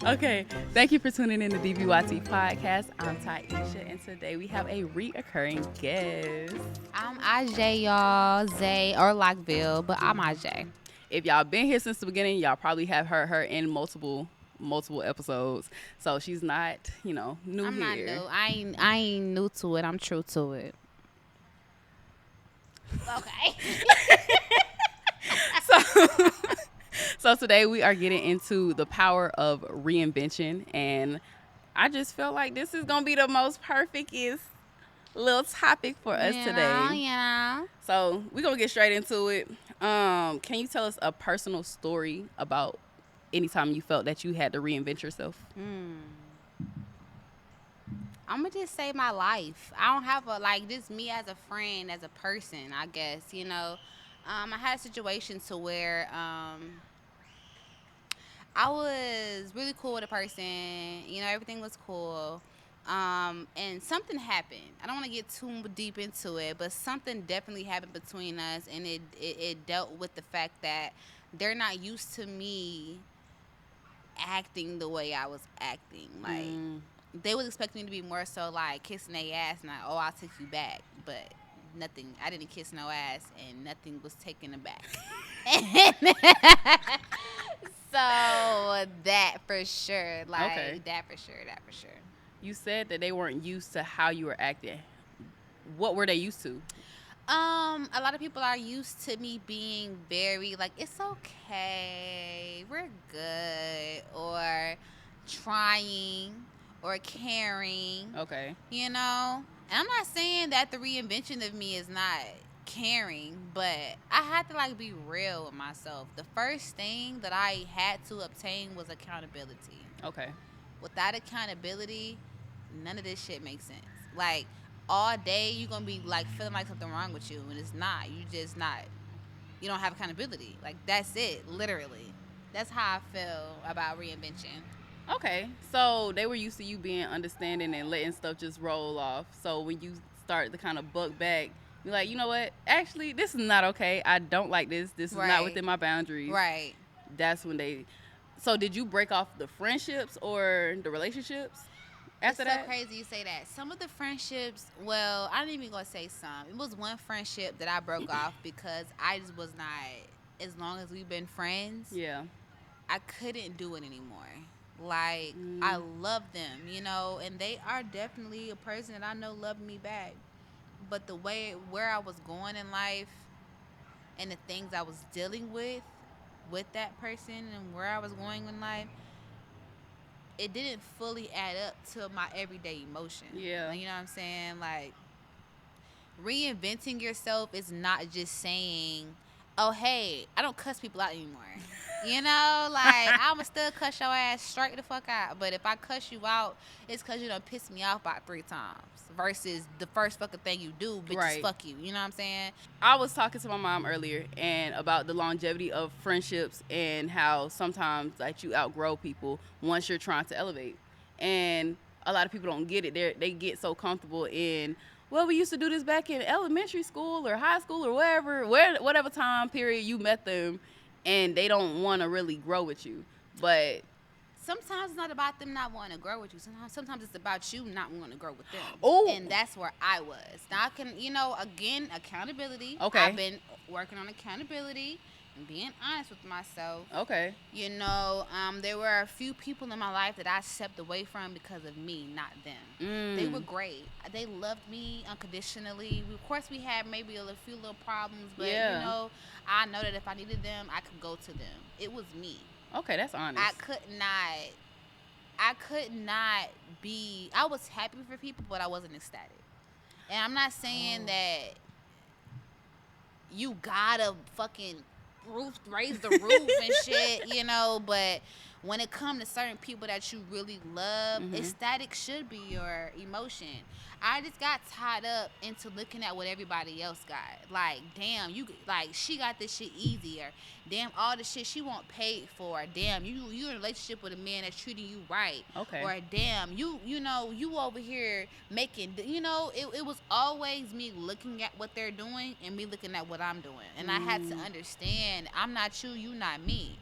Okay, thank you for tuning in to DBYT podcast. I'm Taisha, and today we have a reoccurring guest. I'm Aj, y'all, Zay or Lockville, but I'm Aj. If y'all been here since the beginning, y'all probably have heard her in multiple episodes. So she's not, new I'm not here. new. I ain't new to it. I'm true to it. Okay. So, so today we are getting into the power of reinvention, and I just felt like this is gonna be the most perfectest little topic for us today. Yeah. So we're gonna get straight into it. Can you tell us a personal story about any time you felt that you had to reinvent yourself? I'm gonna just say my life. I don't have just me as a friend, as a person. I guess I had a situation to where I was really cool with a person. Everything was cool. And something happened. I don't want to get too deep into it, but something definitely happened between us, and it dealt with the fact that they're not used to me acting the way I was acting. They was expecting me to be more so like kissing their ass and like, oh, I'll take you back, but nothing. I didn't kiss no ass, and nothing was taken aback. So that for sure, Okay. that for sure. You said that they weren't used to how you were acting. What were they used to? A lot of people are used to me being very like, it's okay, we're good, or trying, or caring. Okay. And I'm not saying that the reinvention of me is not caring, but I had to be real with myself. The first thing that I had to obtain was accountability. Okay. Without accountability, none of this shit makes sense. All day you're gonna be feeling like something wrong with you, and it's not. You just not. You don't have accountability. That's it. Literally, that's how I feel about reinvention. Okay. So they were used to you being understanding and letting stuff just roll off. So when you start to kind of buck back, you're like, you know what? Actually, this is not okay. I don't like this. This is not Right. within my boundaries. Right. That's when they. So did you break off the friendships or the relationships after It's so that? crazy you say that. Some of the friendships, well, I didn't even gonna say some. It was one friendship that I broke off because I just was not. As long as we've been friends, Yeah. I couldn't do it anymore. I love them, and they are definitely a person that I know loved me back. But the way where I was going in life and the things I was dealing with that person and where I was going in life, it didn't fully add up to my everyday emotion. Yeah. You know what I'm saying? Reinventing yourself is not just saying, oh, hey, I don't cuss people out anymore. I'ma still cuss your ass straight the fuck out. But if I cuss you out, it's because you done pissed me off about 3 times. Versus the first fucking thing you do, bitch, Right. is fuck you. You know what I'm saying? I was talking to my mom earlier and about the longevity of friendships and how sometimes you outgrow people once you're trying to elevate. And a lot of people don't get it. They get so comfortable in, well, we used to do this back in elementary school or high school or whatever time period you met them, and they don't want to really grow with you. But Sometimes it's not about them not wanting to grow with you. Sometimes it's about you not wanting to grow with them. Oh. And that's where I was. Now I can, again, accountability. Okay. I've been working on accountability and being honest with myself. Okay. There were a few people in my life that I stepped away from because of me, not them. They were great. They loved me unconditionally. Of course, we had maybe a few little problems, but Yeah. I know that if I needed them, I could go to them. It was me. Okay, that's honest. I could not be. I was happy for people, but I wasn't ecstatic. And I'm not saying that you gotta fucking raise the roof and shit, but when it comes to certain people that you really love, ecstatic should be your emotion. I just got tied up into looking at what everybody else got. Like, damn, you like she got this shit easier. Damn, all the shit she want paid for. Damn, you in a relationship with a man that's treating you right. Okay. Or damn, you know, you over here making, you know, it was always me looking at what they're doing and me looking at what I'm doing. And I had to understand, I'm not you not me.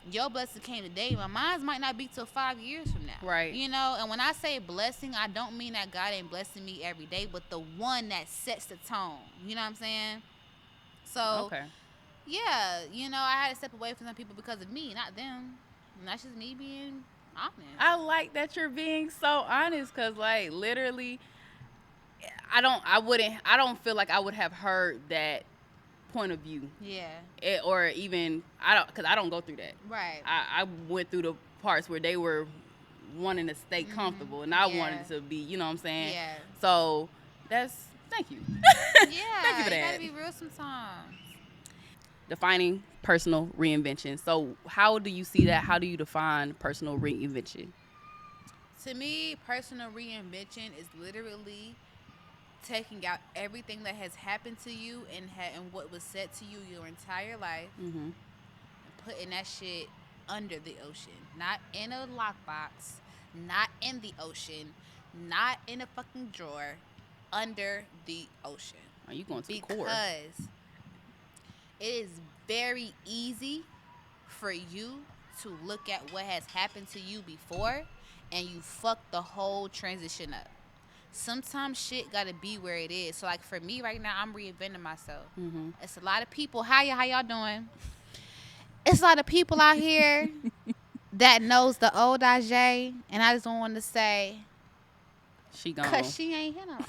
Your blessing came today, but mine might not be till 5 years from now. Right. You know, and when I say blessing, I don't mean that God ain't blessing me every day, but the one that sets the tone. You know what I'm saying? So, Okay. yeah, you know, I had to step away from some people because of me, not them. And that's just me being honest. I like that you're being so honest, because like literally I don't feel like I would have heard that point of view. Yeah. Or even because I don't go through that. Right. I went through the parts where they were wanting to stay comfortable, and I wanted to be, you know what I'm saying? Yeah. So thank you. Yeah. Thank you for that. You gotta be real sometimes. Defining personal reinvention. So how do you see that? How do you define personal reinvention? To me, personal reinvention is literally taking out everything that has happened to you and what was said to you your entire life, and putting that shit under the ocean, not in a lockbox, not in the ocean, not in a fucking drawer, under the ocean. Are you going to the core? Because it is very easy for you to look at what has happened to you before and you fuck the whole transition up. Sometimes shit gotta be where it is. So like for me right now, I'm reinventing myself. It's a lot of people. How y'all doing? It's a lot of people out here that knows the old Ajay, and I just don't want to say she gone. Cause she ain't here no more.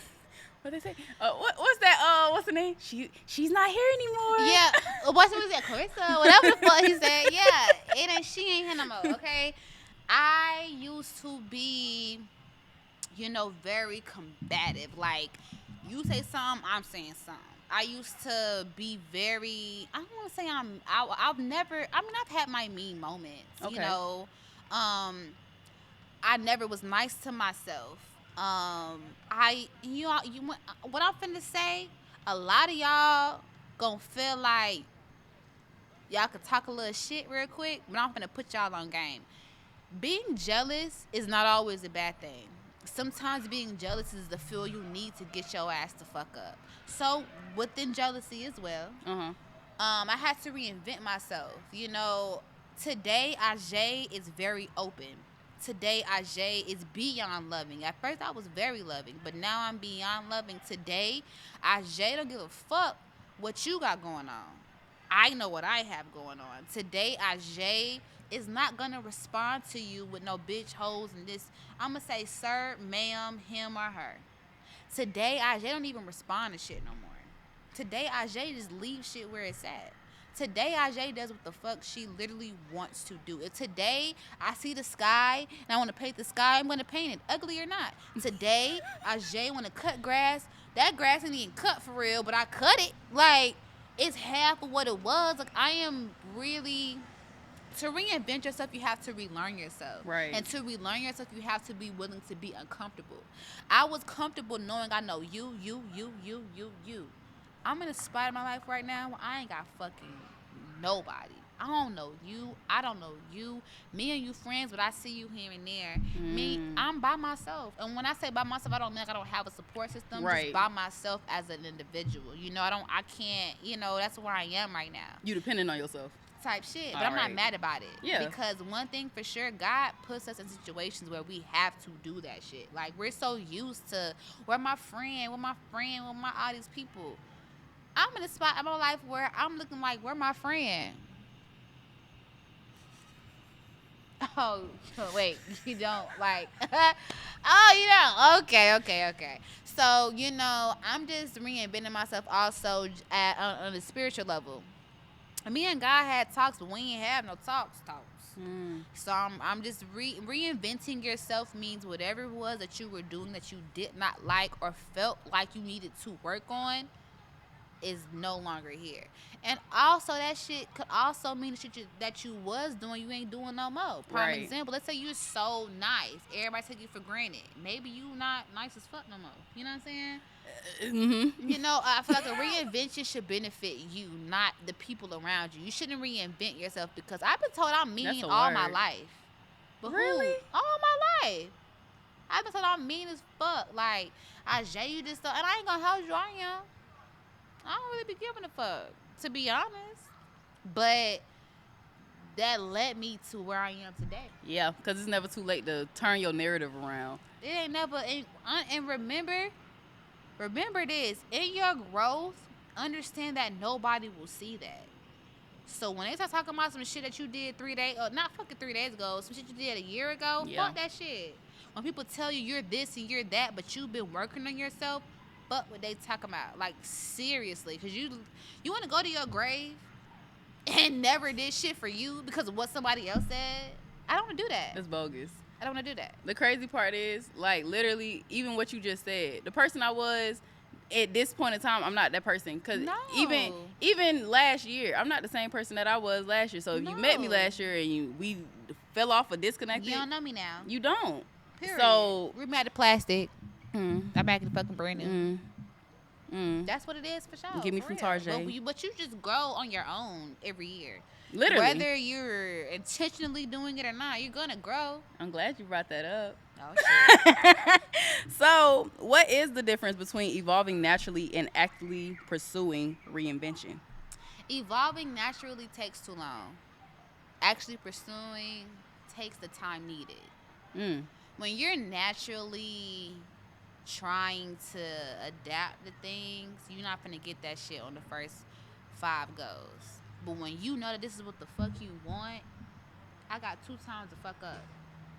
What they say? What's that? What's the name? She's not here anymore. Yeah. What's was that? Carissa? Whatever the fuck he said. Yeah. She ain't here no more. Okay. I used to be, you know, very combative. Like, you say something, I'm saying something. I used to be very, I don't want to say I've had my mean moments, Okay. you know. I never was nice to myself. What I'm finna say, a lot of y'all gonna feel like y'all could talk a little shit real quick, but I'm finna put y'all on game. Being jealous is not always a bad thing. Sometimes being jealous is the fuel you need to get your ass to fuck up. So within jealousy as well, I had to reinvent myself. You know, today Ajay is very open. Today Ajay is beyond loving. At first I was very loving, but now I'm beyond loving. Today Ajay don't give a fuck what you got going on. I know what I have going on. Today Ajay is not gonna respond to you with no bitch hoes and this. I'm gonna say sir, ma'am, him or her. Today Ajay don't even respond to shit no more. Today Ajay just leaves shit where it's at. Today Ajay does what the fuck she literally wants to do. If today I see the sky and I want to paint the sky, I'm gonna paint it, ugly or not. Today Ajay want to cut grass. That grass ain't even cut for real, but I cut it. Like, it's half of what it was. Like, I am really. To reinvent yourself, you have to relearn yourself. Right. And to relearn yourself, you have to be willing to be uncomfortable. I was comfortable knowing I know you. I'm in a spot in my life right now where I ain't got fucking nobody. I don't know you. I don't know you. Me and you friends, but I see you here and there. Me, I'm by myself. And when I say by myself, I don't mean like I don't have a support system. Right. Just by myself as an individual. You know, I can't, you know, that's where I am right now. You depending on yourself. Type shit, but All I'm not right. mad about it. Yeah. Because one thing for sure, God puts us in situations where we have to do that shit. Like, we're so used to, where my friend, with all these people. I'm in a spot in my life where I'm looking like, where my friend? Oh, wait, you don't like, oh, you don't? Okay. So, you know, I'm just reinventing myself also on a spiritual level. Me and God had talks, but we ain't have no talks. So I'm just reinventing yourself means whatever it was that you were doing that you did not like or felt like you needed to work on, is no longer here. And also that shit could also mean the shit that you was doing, you ain't doing no more. Prime Right. example, let's say you're so nice. Everybody take you for granted. Maybe you not nice as fuck no more. You know what I'm saying? Mm-hmm. You know, I feel like a reinvention should benefit you, not the people around you. You shouldn't reinvent yourself because I've been told I'm mean That's a all my word. life. But Really? who? All my life. I've been told I'm mean as fuck. Like, I J you this stuff, and I ain't gonna hold you. I am. I don't really be giving a fuck, to be honest. But that led me to where I am today. Yeah, because it's never too late to turn your narrative around. It ain't never. And remember this: in your growth, understand that nobody will see that. So when they start talking about some shit that you did 3 days, or not fucking 3 days ago, some shit you did a year ago, Yeah. fuck that shit. When people tell you you're this and you're that, but you've been working on yourself, fuck what they talking about. Like, seriously, because you want to go to your grave and never did shit for you because of what somebody else said. I don't want to do that. That's bogus. I don't want to do that. The crazy part is, like, literally, even what you just said, the person I was at this point in time, I'm not that person. Because No. even last year, I'm not the same person that I was last year. So if you met me No. last year and we fell off or disconnected, You don't know me now. you don't. Period. So, We're mad at plastic. mm, I'm back in the fucking brand new. That's what it is for sure. Give me for from real. Tarjay. But you just grow on your own every year. Literally. Whether you're intentionally doing it or not, you're gonna grow. I'm glad you brought that up. Oh shit. So, what is the difference between evolving naturally and actively pursuing reinvention? Evolving naturally takes too long. Actually pursuing takes the time needed. When you're naturally trying to adapt to things, you're not gonna get that shit on the first 5 goes. But when you know that this is what the fuck you want, I got 2 times to fuck up.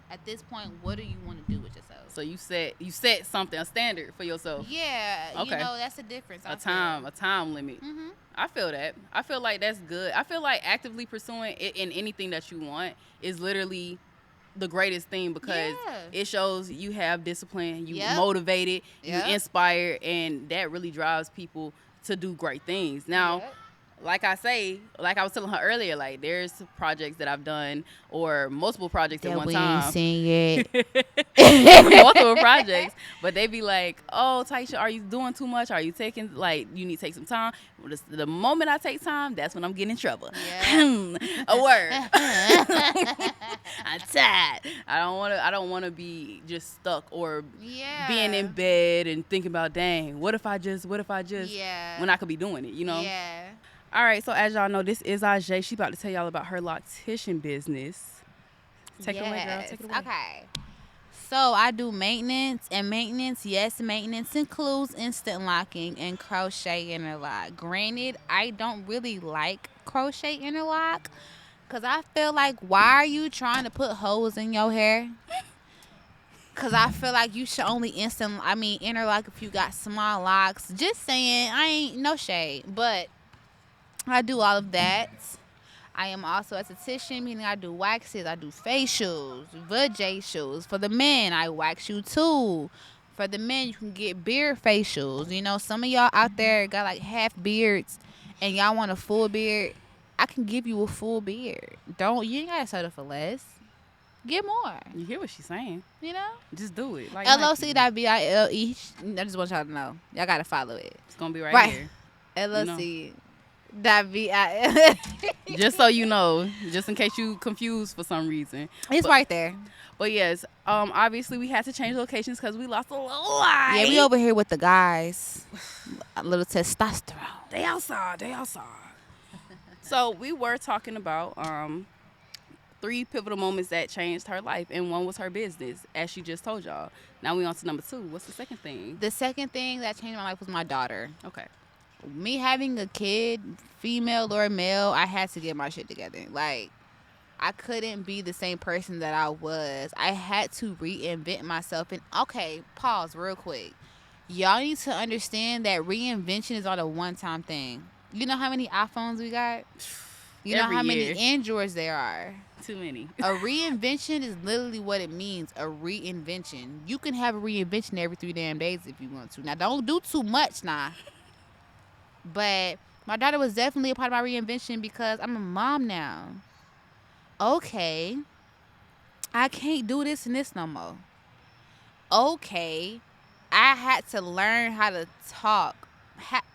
At this point, what do you want to do with yourself? So you set something, a standard for yourself. Yeah, Okay. you know, that's the difference. A time limit. Mm-hmm. I feel that. I feel like that's good. I feel like actively pursuing it in anything that you want is literally the greatest thing because it shows you have discipline, you motivated, you inspired, and that really drives people to do great things. Now, like I was telling her earlier, like there's projects that I've done or multiple projects at one time. Ain't seen yet. Multiple projects, but they be like, "Oh, Taisha, are you doing too much? Are you taking you need to take some time?" The moment I take time, that's when I'm getting in trouble. Yeah. A word. I'm tired. I don't want to be just stuck or being in bed and thinking about, dang, what if I just when I could be doing it, you know? Yeah. All right, so as y'all know, this is Ajay. She about to tell y'all about her loctician business. Take it away, girl. Take it away. Okay. So I do maintenance, and maintenance includes instant locking and crochet interlock. Granted, I don't really like crochet interlock because I feel like, why are you trying to put holes in your hair? Because I feel like you should only interlock if you got small locks. Just saying, I ain't no shade, but I do all of that. I am also a esthetician, meaning I do waxes, I do facials, vajacials. For the men, I wax you too. For the men, you can get beard facials. You know, some of y'all out there got like half beards and y'all want a full beard. I can give you a full beard. You ain't gotta settle for less. Get more. You hear what she's saying? You know? Just do it. Like LOC.BILE. I just want y'all to know. Y'all gotta follow it. It's gonna be right here. LOC. Just so you know, just in case you confused for some reason, it's right there. But yes, obviously we had to change locations because we lost a little light. Yeah, we over here with the guys. A little testosterone. They outside. So we were talking about 3 pivotal moments that changed her life, and one was her business, as she just told y'all. Now we on to number 2. What's the second thing? The second thing that changed my life was my daughter. Okay. Me having a kid, female or male, I had to get my shit together. Like, I couldn't be the same person that I was. I had to reinvent myself. And okay, pause real quick. Y'all need to understand that reinvention is not a one-time thing. You know how many iPhones we got? You know how many Androids there are? Too many. A reinvention is literally what it means. A reinvention. You can have a reinvention every 3 damn days if you want to. Now, don't do too much now. But my daughter was definitely a part of my reinvention because I'm a mom now. Okay, I can't do this and this no more. Okay, I had to learn how to talk.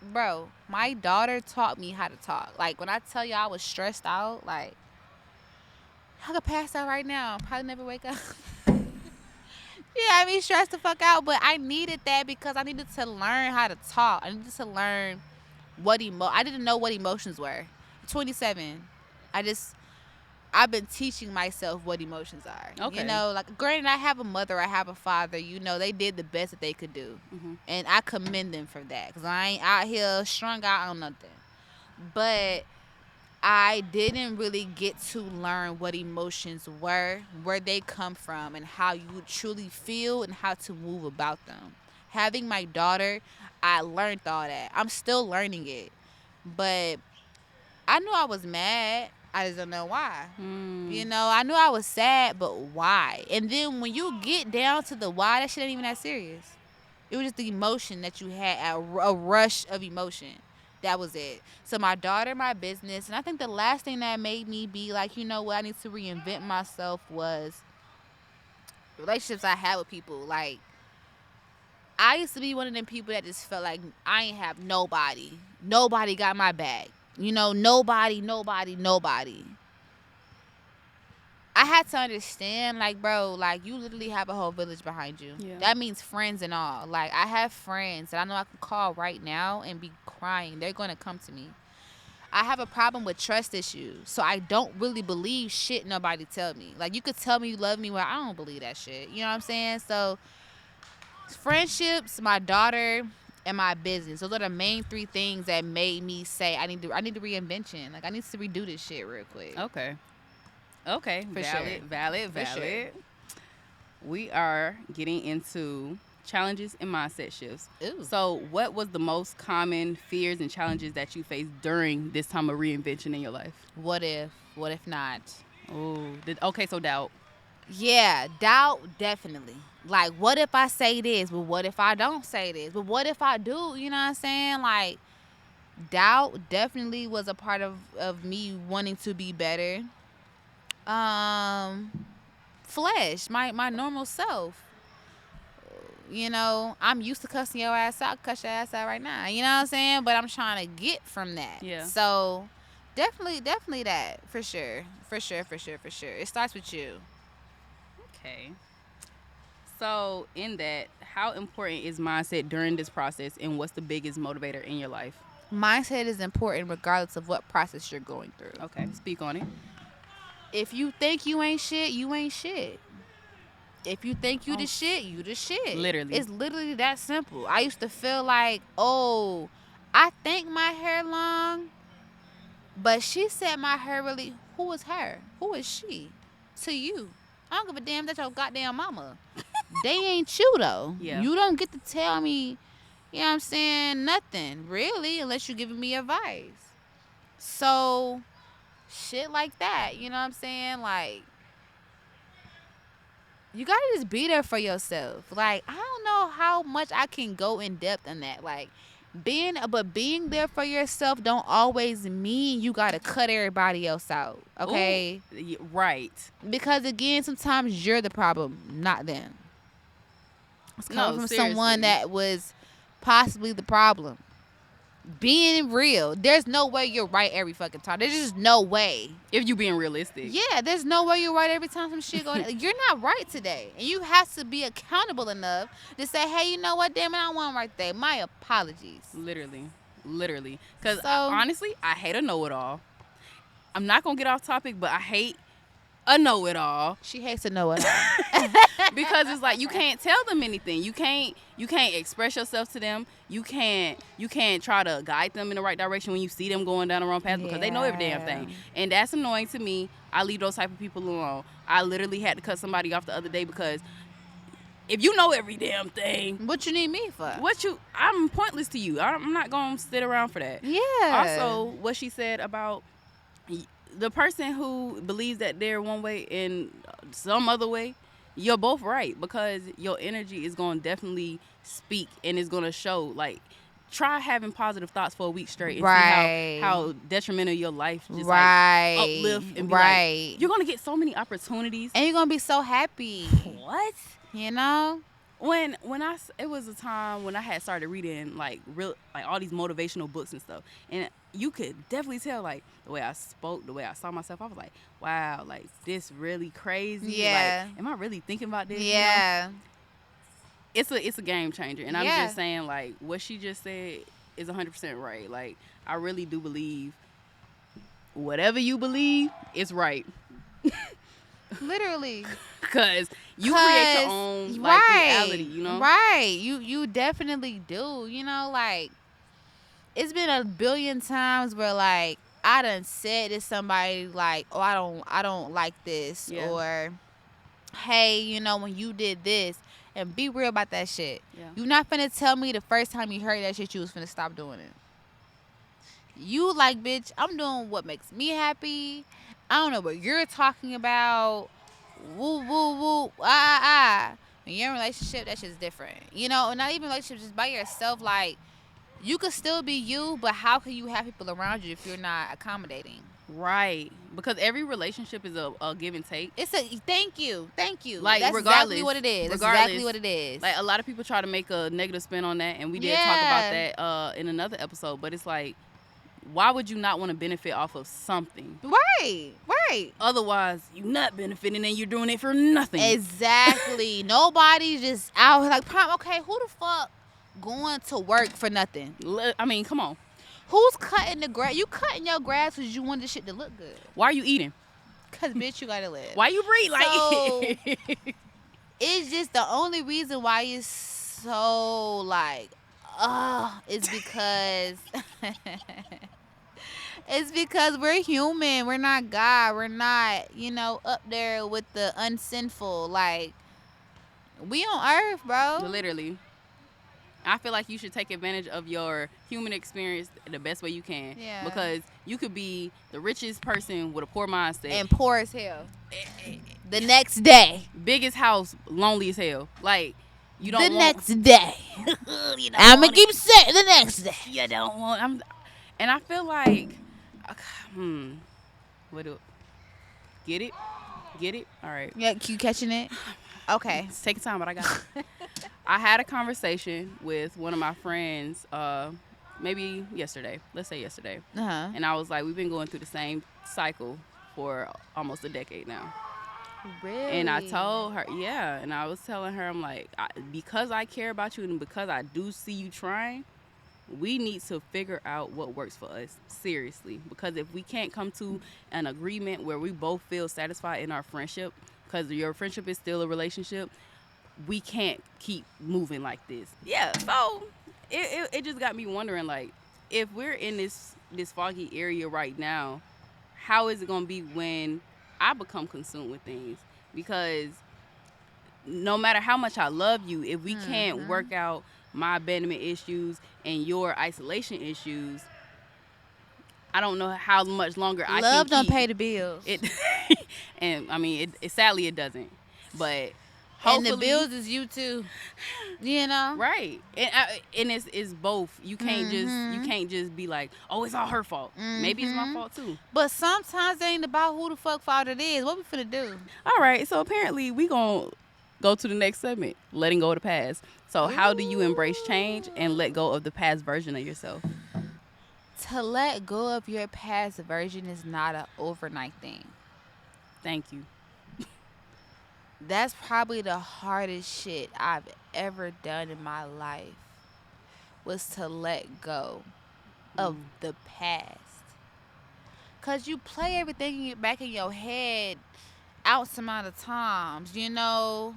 Bro, my daughter taught me how to talk. Like, when I tell you I was stressed out, like, I could pass out right now. Probably never wake up. Yeah, I mean, stressed the fuck out. But I needed that because I needed to learn how to talk. I needed to learn I didn't know what emotions were. 27. I just I've been teaching myself what emotions are. Okay. You know, like, granted, I have a mother, I have a father. You know, they did the best that they could do, and I commend them for that. Cause I ain't out here strung out on nothing. But I didn't really get to learn what emotions were, where they come from, and how you truly feel and how to move about them. Having my daughter, I learned all that. I'm still learning it, but I knew I was mad. I just don't know why. You know, I knew I was sad, but why? And then when you get down to the why, that shit ain't even that serious. It was just the emotion that you had, a rush of emotion. That was it. So my daughter, my business, and I think the last thing that made me be like, you know what, I need to reinvent myself was relationships I had with people. Like, I used to be one of them people that just felt like I ain't have nobody. Nobody got my back. You know, nobody. I had to understand, like, bro, like, you literally have a whole village behind you. Yeah. That means friends and all. Like, I have friends that I know I can call right now and be crying. They're going to come to me. I have a problem with trust issues, so I don't really believe shit nobody tell me. Like, you could tell me you love me, well, I don't believe that shit. You know what I'm saying? So, friendships, my daughter, and my business. Those are the main three things that made me say I need to reinvention. Like, I need to redo this shit real quick. Okay. For sure. Valid. For sure. We are getting into challenges and mindset shifts. Ooh. So, what was the most common fears and challenges that you faced during this time of reinvention in your life? What if? What if not? Oh, okay, so doubt. Yeah, doubt, definitely. Like, what if I say this? But what if I don't say this? But what if I do? You know what I'm saying? Like, doubt definitely was a part of me wanting to be better. Flesh, my normal self. You know, I'm used to cussing your ass out. Cuss your ass out right now. You know what I'm saying? But I'm trying to get from that. Yeah. So, definitely that. For sure. It starts with you. Okay. So, in that, how important is mindset during this process, and what's the biggest motivator in your life? Mindset is important regardless of what process you're going through. Okay, speak on it. If you think you ain't shit, you ain't shit. If you think you the shit, you the shit. Literally. It's literally that simple. I used to feel like, oh, I think my hair long, but she said my hair really, who is her? Who is she? To you. I don't give a damn, that's your goddamn mama. They ain't you, though. Yeah. You don't get to tell me, you know what I'm saying, nothing, really, unless you're giving me advice. So, shit like that, you know what I'm saying? Like, you gotta just be there for yourself. Like, I don't know how much I can go in depth on that. Like, being there for yourself don't always mean you gotta cut everybody else out. Okay? Ooh, right. Because again, sometimes you're the problem, not them. It's coming from someone that was possibly the problem. Being real, there's no way you're right every fucking time. There's just no way. If you being realistic. Yeah, there's no way you're right every time some shit going. You're not right today, and you have to be accountable enough to say, "Hey, you know what? Damn it, I wasn't right today. My apologies." Literally. Because So, honestly, I hate a know-it-all. I'm not gonna get off topic, but I hate a know-it-all. She hates to know it all. Because it's like you can't tell them anything. You can't express yourself to them. You can't try to guide them in the right direction when you see them going down the wrong path because they know every damn thing. And that's annoying to me. I leave those type of people alone. I literally had to cut somebody off the other day because if you know every damn thing, what you need me for? I'm pointless to you. I'm not gonna sit around for that. Yeah. Also, what she said about the person who believes that they're one way in some other way, you're both right because your energy is going to definitely speak and it's going to show. Like, try having positive thoughts for a week straight and Right. see how detrimental your life just Right. like uplift and be Right. like, you're gonna get so many opportunities. And you're gonna be so happy. What? You know? It was a time when I had started reading like all these motivational books and stuff, and you could definitely tell like the way I spoke, the way I saw myself. I was like, wow, like this really crazy. Yeah. Like, am I really thinking about this? Yeah. You know? It's a game changer, and I'm Yeah. just saying like what she just said is 100% right. Like I really do believe whatever you believe is right. Literally. Because you create your own like reality, you know? Right. You definitely do. You know, like it's been a billion times where like I done said to somebody like, oh, I don't like this, Yeah. or hey, you know, when you did this, and be real about that shit. Yeah. You not finna tell me the first time you heard that shit you was finna stop doing it. You like, bitch, I'm doing what makes me happy. I don't know what you're talking about. Woo, woo, woo, When you're in a relationship, that shit's different. You know, not even relationships, just by yourself. Like, you could still be you, but how can you have people around you if you're not accommodating? Right. Because every relationship is a give and take. It's a thank you. Like, that's regardless, exactly what it is. That's regardless, exactly what it is. Like, a lot of people try to make a negative spin on that, and we did talk about that in another episode. But it's like, why would you not want to benefit off of something? Right. Otherwise, you're not benefiting and you're doing it for nothing. Exactly. Nobody's just out here like, okay, who the fuck going to work for nothing? I mean, come on. Who's cutting the grass? You cutting your grass because you want the shit to look good. Why are you eating? Because, bitch, you got to live. Why you breathe? Like, so, it's just the only reason why it's so, like, is because... It's because we're human. We're not God. We're not, you know, up there with the unsinful. Like, we on earth, bro. Literally. I feel like you should take advantage of your human experience the best way you can. Yeah. Because you could be the richest person with a poor mindset. And poor as hell. The next day. Biggest house, lonely as hell. Like, you don't the want... next day. I'm going to keep saying the next day. You don't want... And I feel like... Get it? All right. Yeah, you catching it? Okay. It's taking time, but I got it. I had a conversation with one of my friends, maybe yesterday. Let's say yesterday. Uh-huh. And I was like, we've been going through the same cycle for almost a decade now. Really? And I told her, yeah. And I was telling her, I'm like, because I care about you and because I do see you trying, we need to figure out what works for us, seriously. Because if we can't come to an agreement where we both feel satisfied in our friendship, because your friendship is still a relationship, we can't keep moving like this. Yeah, so it just got me wondering, like, if we're in this foggy area right now, how is it going to be when I become consumed with things? Because no matter how much I love you, if we can't work out my abandonment issues and your isolation issues, I don't know how much longer I can Love keep. don't pay the bills. And I mean, it sadly it doesn't. But and the bills is you too. You know, right? And it's both. You can't just be like, oh, it's all her fault. Maybe it's my fault too. But sometimes it ain't about who the fuck fault it is. What we finna do? All right. So apparently we gonna go to the next segment, letting go of the past. So how do you embrace change and let go of the past version of yourself? To let go of your past version is not an overnight thing. Thank you. That's probably the hardest shit I've ever done in my life, was to let go of the past. Because you play everything back in your head out some amount of times, you know?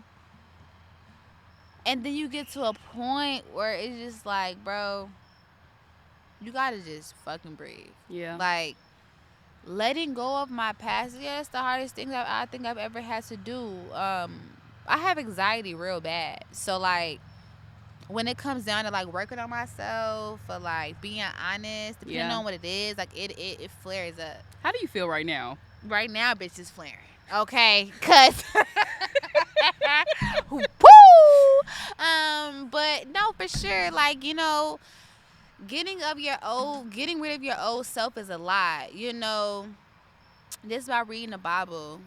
And then you get to a point where it's just like, bro, you got to just fucking breathe. Yeah. Like, letting go of my past, yeah, that's the hardest thing that I think I've ever had to do. I have anxiety real bad. So, like, when it comes down to, like, working on myself or, like, being honest, depending on what it is, like, it flares up. How do you feel right now? Right now, bitch, is flaring. Okay? Because... Woo! But, no, for sure, like, you know... getting rid of your old self is a lie. You know, just by reading the Bible,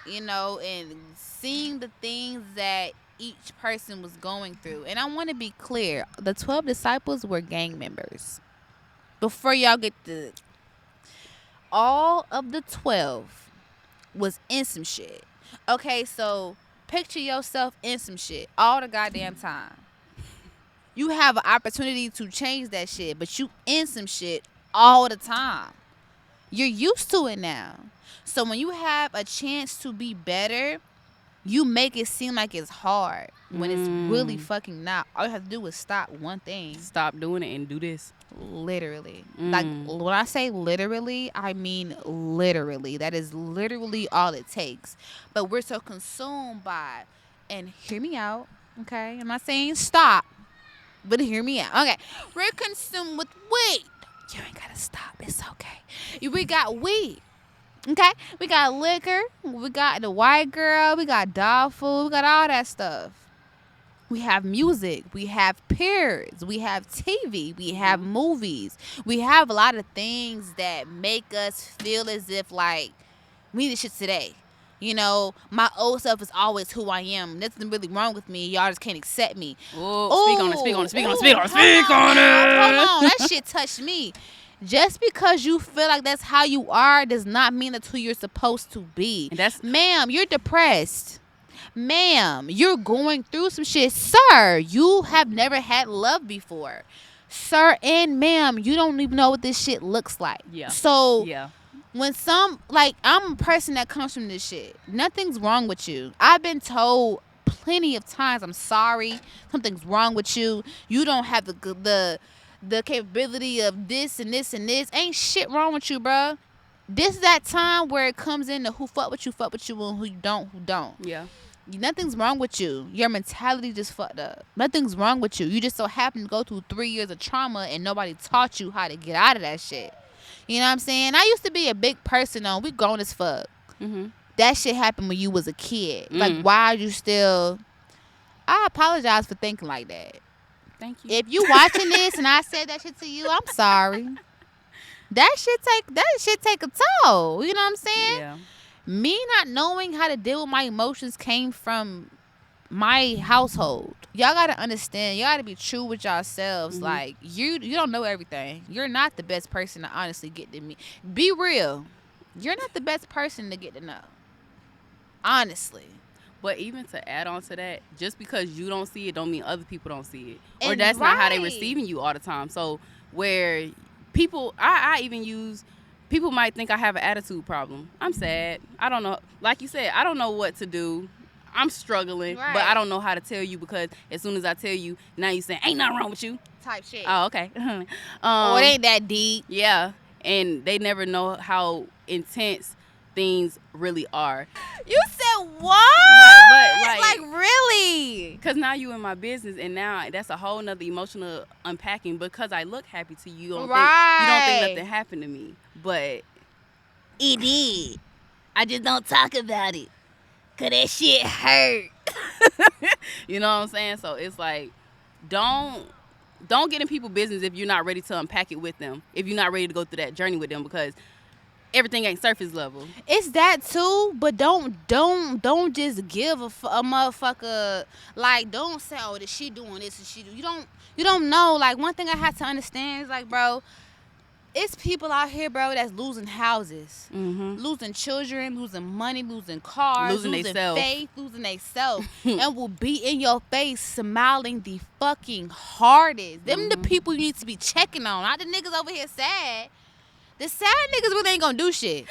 you know, and seeing the things that each person was going through. And I want to be clear, the 12 disciples were gang members. Before y'all get all of the 12 was in some shit. Okay, so picture yourself in some shit all the goddamn time. You have an opportunity to change that shit, but you in some shit all the time. You're used to it now. So when you have a chance to be better, you make it seem like it's hard when it's really fucking not. All you have to do is stop one thing. Stop doing it and do this. Literally. Like, when I say literally, I mean literally. That is literally all it takes. But we're so consumed by, and hear me out, okay? I'm not saying stop, but hear me out. Okay. We're consumed with weed. You ain't gotta stop. It's okay. We got weed. Okay? We got liquor. We got the white girl. We got dog food. We got all that stuff. We have music. We have peers. We have TV. We have movies. We have a lot of things that make us feel as if, like, we need this shit today. You know, my old self is always who I am. Nothing really wrong with me. Y'all just can't accept me. Oh, speak on it, speak on it, speak on it, speak on it, Hold speak on it. on. That shit touched me. Just because you feel like that's how you are does not mean that's who you're supposed to be. Ma'am, you're depressed. Ma'am, you're going through some shit. Sir, you have never had love before. Sir and ma'am, you don't even know what this shit looks like. Yeah. So yeah. When I'm a person that comes from this shit. Nothing's wrong with you. I've been told plenty of times, I'm sorry, something's wrong with you. You don't have the capability of this and this and this. Ain't shit wrong with you, bruh. This is that time where it comes into who fuck with you, and who you don't, who don't. Yeah. Nothing's wrong with you. Your mentality just fucked up. Nothing's wrong with you. You just so happen to go through 3 years of trauma and nobody taught you how to get out of that shit. You know what I'm saying? I used to be a big person on. We grown as fuck. Mm-hmm. That shit happened when you was a kid. Like, why are you still... I apologize for thinking like that. Thank you. If you watching this and I said that shit to you, I'm sorry. That shit take a toll. You know what I'm saying? Yeah. Me not knowing how to deal with my emotions came from my household. Y'all gotta understand. Y'all gotta be true with yourselves. Mm-hmm. Like, you don't know everything. You're not the best person to honestly get to meet. Be real. You're not the best person to get to know. Honestly. But even to add on to that, just because you don't see it don't mean other people don't see it. Or And that's not how they right. receiving you all the time. So where people, I even use, people might think I have an attitude problem. I'm sad. I don't know. Like you said, I don't know what to do. I'm struggling, Right. but I don't know how to tell you, because as soon as I tell you, now you saying, ain't nothing wrong with you. Type shit. Oh, okay. It ain't that deep. Yeah. And they never know how intense things really are. You said what? But like really? Because now you in my business, and now that's a whole nother emotional unpacking. Because I look happy to you, you don't think nothing happened to me, but it did. I just don't talk about it, cause that shit hurt. You know what I'm saying? So it's like, don't get in people's business if you're not ready to unpack it with them. If you're not ready to go through that journey with them, because everything ain't surface level. It's that too, but don't just give a motherfucker, like, don't say, oh, that she doing this and she do. You don't know. Like, one thing I had to understand is, like, bro, it's people out here, bro, that's losing houses, losing children, losing money, losing cars, losing faith, losing themselves, and will be in your face smiling the fucking hardest. Them the people you need to be checking on, not the niggas over here sad. The sad niggas really ain't gonna do shit.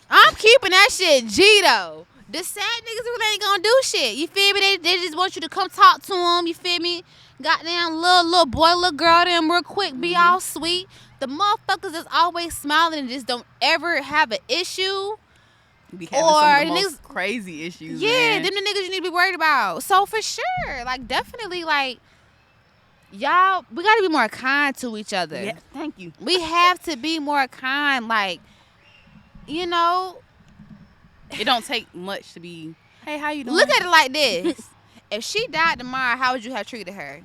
I'm keeping that shit G, though. The sad niggas really ain't gonna do shit. You feel me? They just want you to come talk to them. You feel me? Goddamn little boy, little girl, them real quick, be all sweet. The motherfuckers that's always smiling and just don't ever have an issue. Be having some of the most crazy issues. Yeah, man. them the niggas you need to be worried about. So for sure, like, definitely, like, y'all, we gotta be more kind to each other. Yeah, thank you. We have to be more kind. Like, you know, it don't take much to be, hey, how you doing? Look at it like this. If she died tomorrow, how would you have treated her?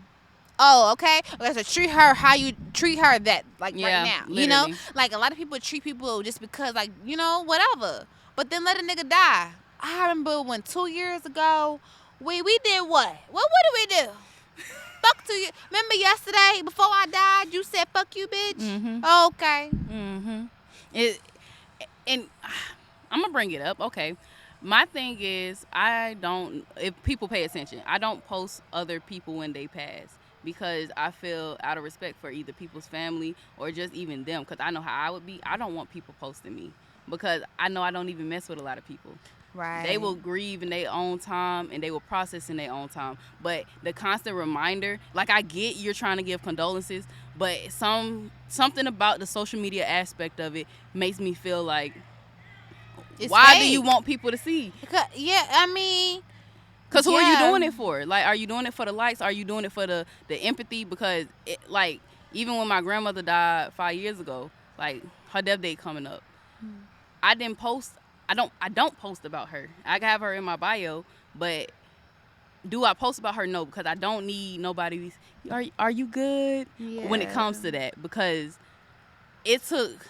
Oh, okay. Okay, so treat her how you treat her that right now. Literally. You know, like a lot of people treat people just because like whatever. But then let a nigga die. I remember when 2 years ago, we did what? What did we do? Fuck to you. Remember yesterday before I died, you said fuck you, bitch. Mm-hmm. Okay. Mm-hmm. And I'm gonna bring it up. Okay. My thing is, if people pay attention, I don't post other people when they pass because I feel out of respect for either people's family or just even them because I know how I would be. I don't want people posting me because I know I don't even mess with a lot of people. Right. They will grieve in their own time and they will process in their own time. But the constant reminder, like I get you're trying to give condolences, but something about the social media aspect of it makes me feel like, it's why fake. do you want people to see? Yeah, I mean, because who are you doing it for? Like, are you doing it for the likes? Are you doing it for the empathy? Because like even when my grandmother died 5 years ago, like her death date coming up, I didn't post. I don't post about her. I have her in my bio, but do I post about her? No, because I don't need nobody. Are you good? Yeah. When it comes to that, because it took.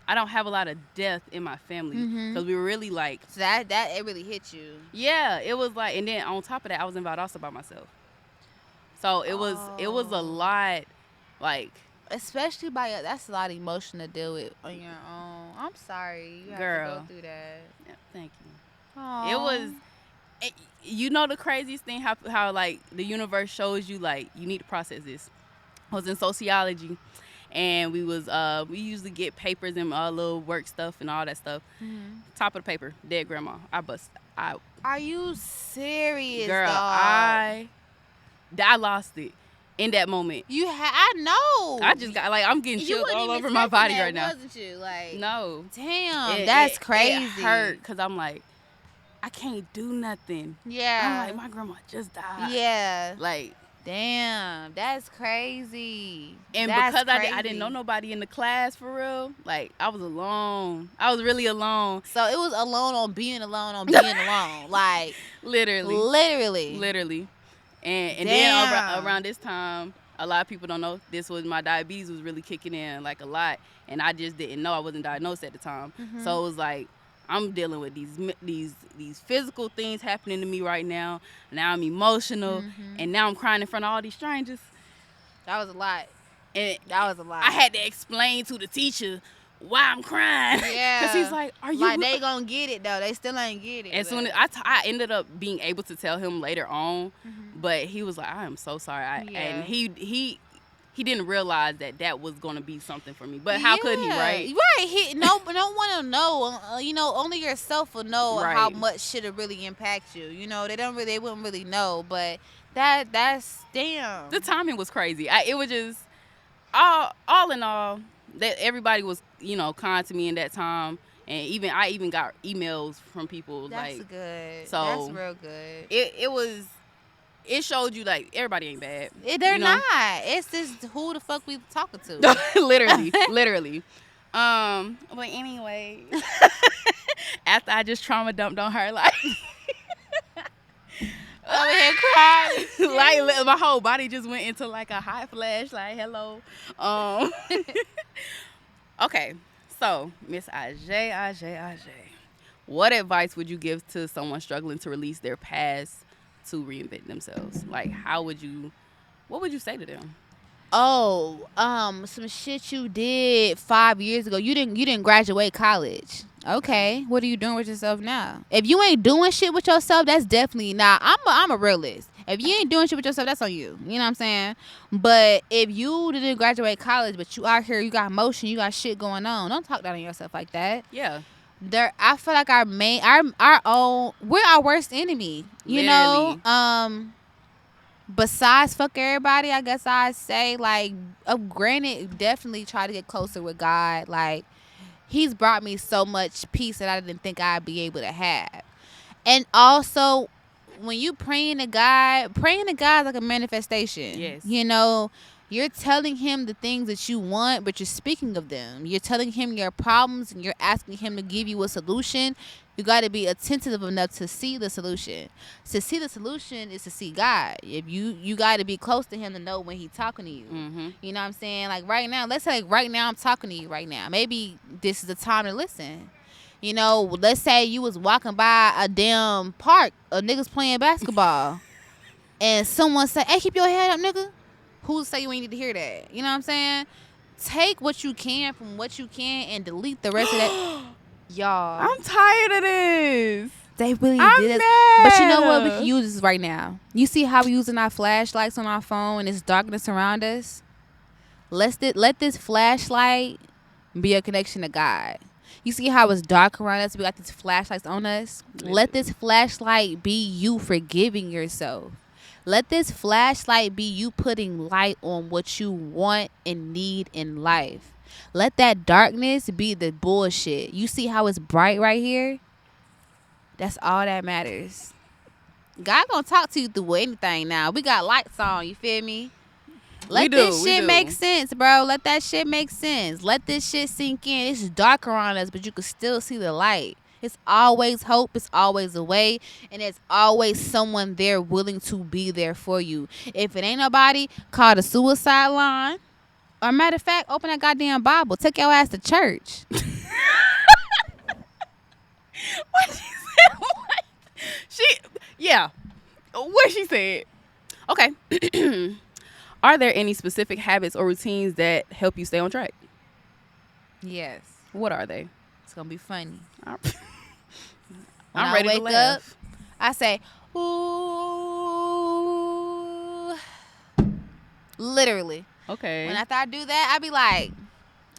I don't have a lot of death in my family because we were really like. So that it really hit you. Yeah, it was like, and then on top of that, I was in Valdosta by myself. So it was a lot, like. Especially that's a lot of emotion to deal with on your own. I'm sorry you have to go through that. Yeah, thank you. Aww. It was. You know the craziest thing, how like the universe shows you like you need to process this. I was in sociology, and we usually get papers and little work stuff and all that stuff. Top of the paper, dead grandma. Are you serious, girl? dog? I lost it in that moment. I know. I just got like I'm getting chills all over my body right now. Wasn't you? Like, no. Damn, that's crazy. It hurt because I'm like, I can't do nothing. Yeah. I'm like, my grandma just died. Yeah. Like, damn, that's crazy. And that's because crazy. I didn't know nobody in the class for real, like I was alone. I was really alone. So it was alone on being alone. Like literally. And then around this time, a lot of people don't know this was my diabetes was really kicking in like a lot, and I just didn't know. I wasn't diagnosed at the time. So it was like I'm dealing with these physical things happening to me right now. Now I'm emotional, and now I'm crying in front of all these strangers. That was a lot. And that was a lot. I had to explain to the teacher why I'm crying. Yeah. Because he's like, are you... Like, they gonna get it, though. They still ain't get it. As soon as I ended up being able to tell him later on, but he was like, I am so sorry. And he didn't realize that was going to be something for me. But how could he, right? Right. No one will know. Only yourself will know how much shit will really impact you. They wouldn't really know. But that's damn. The timing was crazy. It was just all in all, that everybody was kind to me in that time, and I even got emails from people. That's like good. So that's real good. It showed you like everybody ain't bad. They're not. It's just who the fuck we talking to. literally. But anyway, after I just trauma dumped on her, like over here crying, like my whole body just went into like a hot flash. Like hello. Okay, so Miss Ajay, what advice would you give to someone struggling to release their past to reinvent themselves? Like, what would you say to them? Oh, some shit you did 5 years ago. You didn't graduate college. Okay, what are you doing with yourself now? If you ain't doing shit with yourself, that's definitely not. I'm a realist. If you ain't doing shit with yourself, that's on you. You know what I'm saying? But if you didn't graduate college, but you out here, you got motion, you got shit going on, don't talk down on yourself like that. Yeah. I feel like we're our worst enemy. You Literally. know? Besides fuck everybody, I guess I'd say, like, granted, definitely try to get closer with God. Like, he's brought me so much peace that I didn't think I'd be able to have. And also, when you praying to God is like a manifestation. Yes. You're telling him the things that you want, but you're speaking of them. You're telling him your problems and you're asking him to give you a solution. You got to be attentive enough to see the solution. To see the solution is to see God. If you got to be close to him to know when he's talking to you. Mm-hmm. You know what I'm saying? Like right now, let's say like right now I'm talking to you right now. Maybe this is the time to listen. You know, let's say you was walking by a damn park of niggas playing basketball and someone say, "Hey, keep your head up, nigga." Who say you ain't need to hear that? You know what I'm saying? Take what you can from what you can and delete the rest of that. Y'all. I'm tired of this. They really I'm did this. mad. But you know what? We can use this right now. You see how we're using our flashlights on our phone and it's darkness around us? Let this flashlight be a connection to God. You see how it's dark around us? We got these flashlights on us. Let this flashlight be you forgiving yourself. Let this flashlight be you putting light on what you want and need in life. Let that darkness be the bullshit. You see how it's bright right here? That's all that matters. God gonna talk to you through anything now. We got lights on, you feel me? Let this shit make sense, bro. Let that shit make sense. Let this shit sink in. It's dark around us, but you can still see the light. It's always hope. It's always a way. And it's always someone there willing to be there for you. If it ain't nobody, call the suicide line. Or matter of fact, open that goddamn Bible. Take your ass to church. What she said? What? Yeah. What she said. Okay. Are there any specific habits or routines that help you stay on track? Yes. What are they? It's going to be funny. I'm ready to laugh. Up, I say, ooh. Literally. Okay. When after I do that, I be like,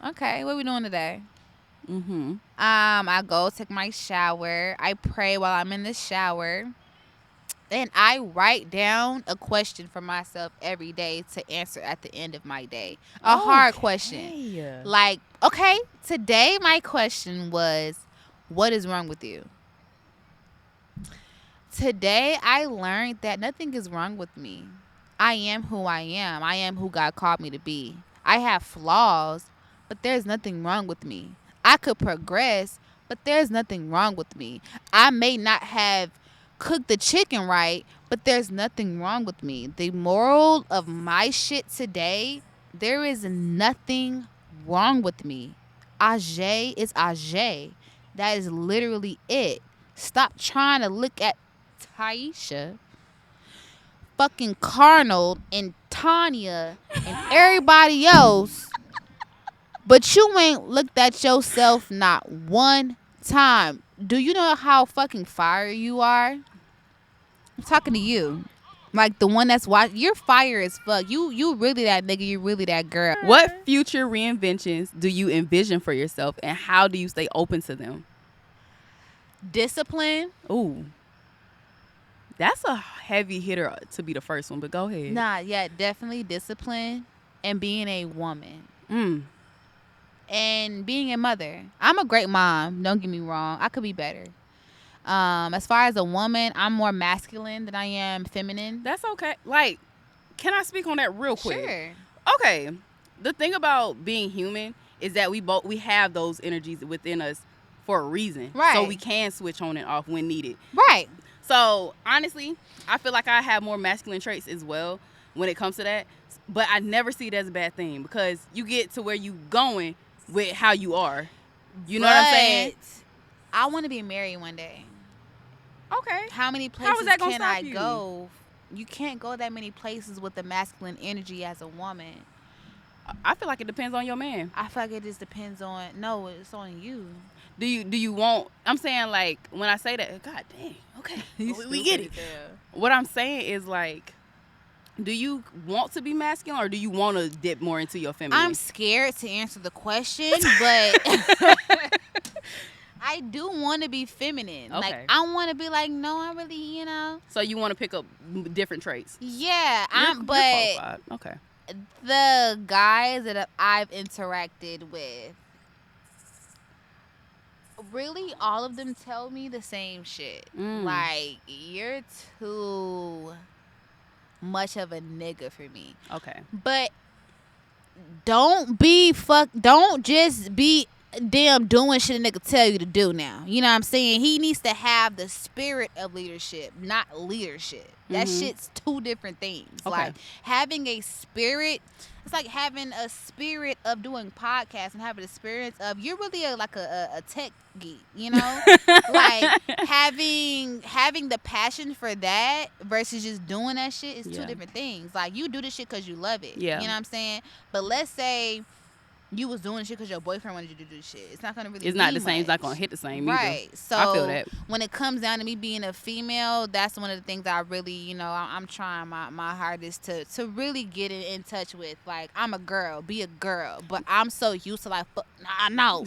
okay, what we doing today? Mm-hmm. I go take my shower. I pray while I'm in the shower. And I write down a question for myself every day to answer at the end of my day. A hard question. Like, okay, today my question was, what is wrong with you? Today I learned that nothing is wrong with me. I am who I am. I am who God called me to be. I have flaws, but there's nothing wrong with me. I could progress, but there's nothing wrong with me. I may not have cooked the chicken right, but there's nothing wrong with me. The moral of my shit today, there is nothing wrong with me. Ajay is Ajay. That is literally it. Stop trying to look at Taisha, fucking Carnal, and Tanya, and everybody else, but you ain't looked at yourself not one time. Do you know how fucking fire you are? I'm talking to you. Like the one that's watching. You're fire as fuck. You really that nigga. You really that girl. What future reinventions do you envision for yourself, and how do you stay open to them? Discipline. Ooh. That's a heavy hitter to be the first one, but go ahead. Nah, yeah, definitely discipline and being a woman. And being a mother. I'm a great mom. Don't get me wrong. I could be better. As far as a woman, I'm more masculine than I am feminine. That's okay. Like, can I speak on that real quick? Sure. Okay. The thing about being human is that we have those energies within us for a reason. Right. So we can switch on and off when needed. Right. So, honestly, I feel like I have more masculine traits as well when it comes to that. But I never see it as a bad thing because you get to where you going with how you are. You know what I'm saying? I want to be married one day. Okay. How many places can I you? go? You can't go that many places with the masculine energy as a woman. I feel like it depends on your man. I feel like it just depends on, no, it's on you. Do you want, I'm saying like, when I say that, God dang, okay, we get it. What I'm saying is like, do you want to be masculine or do you want to dip more into your feminine? I'm scared to answer the question, but I do want to be feminine. Okay. Like, I want to be like, no, I really, you know. So you want to pick up different traits? Yeah, You're qualified. Okay. The guys that I've interacted with, really all of them tell me the same shit. Like, you're too much of a nigga for me. Okay. But don't just be damn doing shit a nigga tell you to do now. You know what I'm saying? He needs to have the spirit of leadership, not leadership. That shit's two different things. Okay. Like having a spirit, it's like having a spirit of doing podcasts and having a experience of you're really like a tech geek, you know? Like having the passion for that versus just doing that shit is two different things. Like you do this shit because you love it. Yeah. You know what I'm saying? But let's say you was doing shit because your boyfriend wanted you to do this shit. It's not gonna really. It's not the much. same. It's not gonna hit the same right. either. So I feel that. When it comes down to me being a female, that's one of the things I really, you know, I'm trying my hardest to really get in touch with. Like I'm a girl, be a girl, but I'm so used to like, no,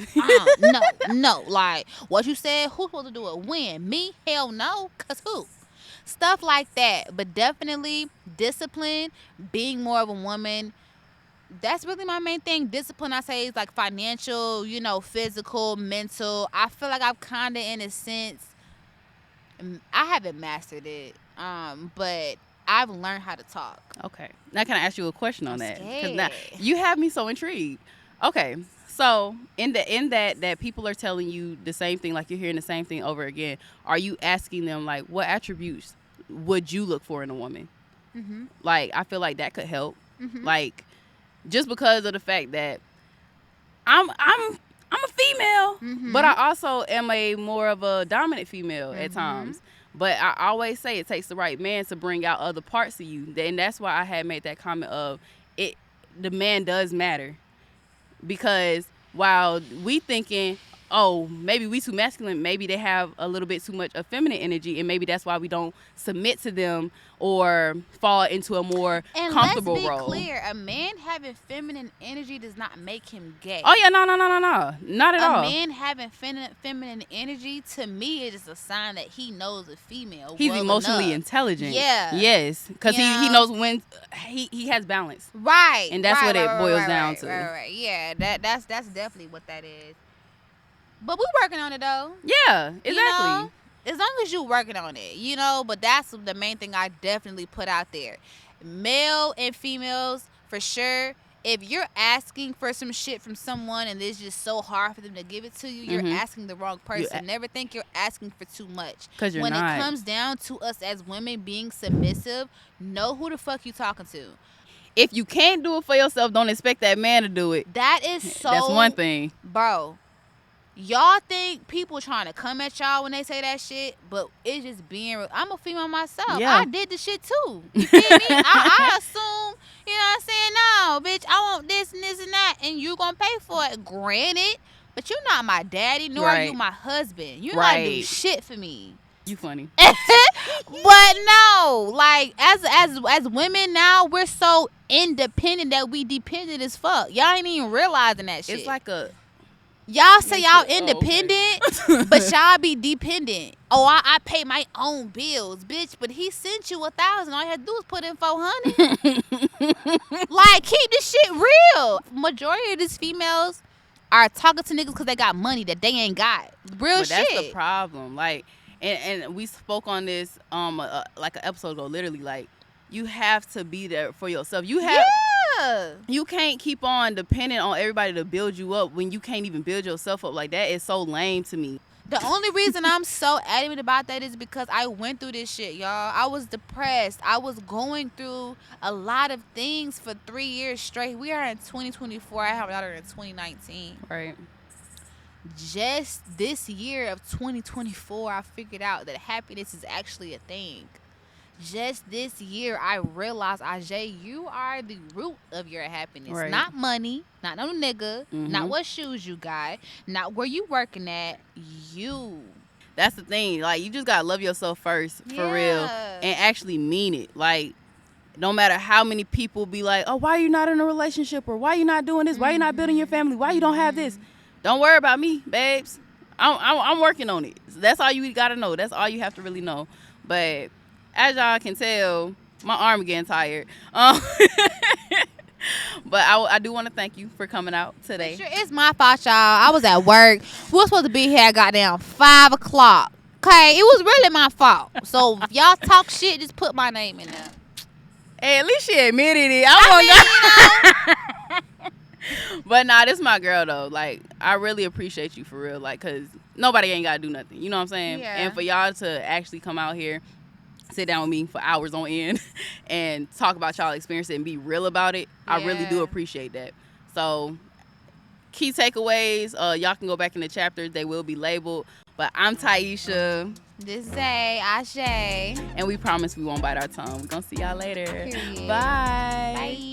no. Like what you said, who's supposed to do it? When? Me? Hell no. Cause who? Stuff like that. But definitely discipline, being more of a woman. That's really my main thing. Discipline, I say, is like financial, you know, physical, mental. I feel like I've kind of, in a sense, I haven't mastered it, but I've learned how to talk. Okay. Now, can I ask you a question on that? Because now you have me so intrigued. Okay. So in that people are telling you the same thing, like you're hearing the same thing over again. Are you asking them like, what attributes would you look for in a woman? Mm-hmm. Like, I feel like that could help. Mm-hmm. Like, just because of the fact that I'm a female, but I also am a more of a dominant female at times. But I always say it takes the right man to bring out other parts of you, and that's why I had made that comment of it. The man does matter, because while we thinking, oh, maybe we too masculine, maybe they have a little bit too much of feminine energy, and maybe that's why we don't submit to them or fall into a more comfortable role. And let's be clear, a man having feminine energy does not make him gay. Oh yeah, no, not at all. A man having feminine energy, to me, is just a sign that he knows a female. He's emotionally intelligent. Yeah. Yes, because he knows when he has balance. Right. And that's what it boils down to. Right. Yeah, that's definitely what that is. But we're working on it, though. Yeah, exactly. You know, as long as you're working on it, you know. But that's the main thing I definitely put out there. Male and females, for sure. If you're asking for some shit from someone and it's just so hard for them to give it to you, you're asking the wrong person. Never think you're asking for too much. Because when it comes down to us as women being submissive, know who the fuck you talking to. If you can't do it for yourself, don't expect that man to do it. That is so... That's one thing. Bro. Y'all think people trying to come at y'all when they say that shit, but it's just being real. I'm a female myself. Yeah. I did the shit too. You feel me? I assume, you know what I'm saying? No, bitch, I want this and this and that, and you gonna pay for it. Granted, but you're not my daddy, nor are you my husband. You're not doing shit for me. You funny. But no, like as women now, we're so independent that we dependent as fuck. Y'all ain't even realizing that shit. It's like a... Y'all say y'all independent, but y'all be dependent. Oh, I pay my own bills, bitch. But he sent you 1,000. All you had to do is put in 400. Like, keep this shit real. Majority of these females are talking to niggas because they got money that they ain't got. Real shit. That's the problem. Like, and we spoke on this like an episode ago. Literally, like, you have to be there for yourself. You have. You can't keep on depending on everybody to build you up when you can't even build yourself up. Like, that is so lame to me. The only reason I'm so adamant about that is because I went through this shit, y'all. I was depressed. I was going through a lot of things for 3 years straight. We are in 2024. I have a daughter in 2019. Right. Just this year of 2024, I figured out that happiness is actually a thing. Just this year, I realized, Ajay, you are the root of your happiness. Right. Not money, not no nigga, not what shoes you got, not where you working at, you. That's the thing. Like, you just gotta love yourself first, for real, and actually mean it. Like, no matter how many people be like, oh, why are you not in a relationship? Or why you not doing this? Why you not building your family? Why you don't have this? Don't worry about me, babes. I'm working on it. That's all you gotta know. That's all you have to really know. But... as y'all can tell, my arm getting tired. But I do want to thank you for coming out today. Sure, it's my fault, y'all. I was at work. We were supposed to be here at goddamn 5 o'clock. Okay, it was really my fault. So if y'all talk shit, just put my name in there. Hey, at least she admitted it. But nah, this my girl though. Like, I really appreciate you for real. Like, cause nobody ain't gotta do nothing. You know what I'm saying? Yeah. And for y'all to actually come out here, sit down with me for hours on end, and talk about y'all experience and be real about it, I really do Yeah. appreciate that. So, key takeaways. Y'all can go back in the chapters. They will be labeled. But I'm Taisha, This is Ashe. and we promise we won't bite our tongue. We're gonna see y'all later. Period. Bye. Bye.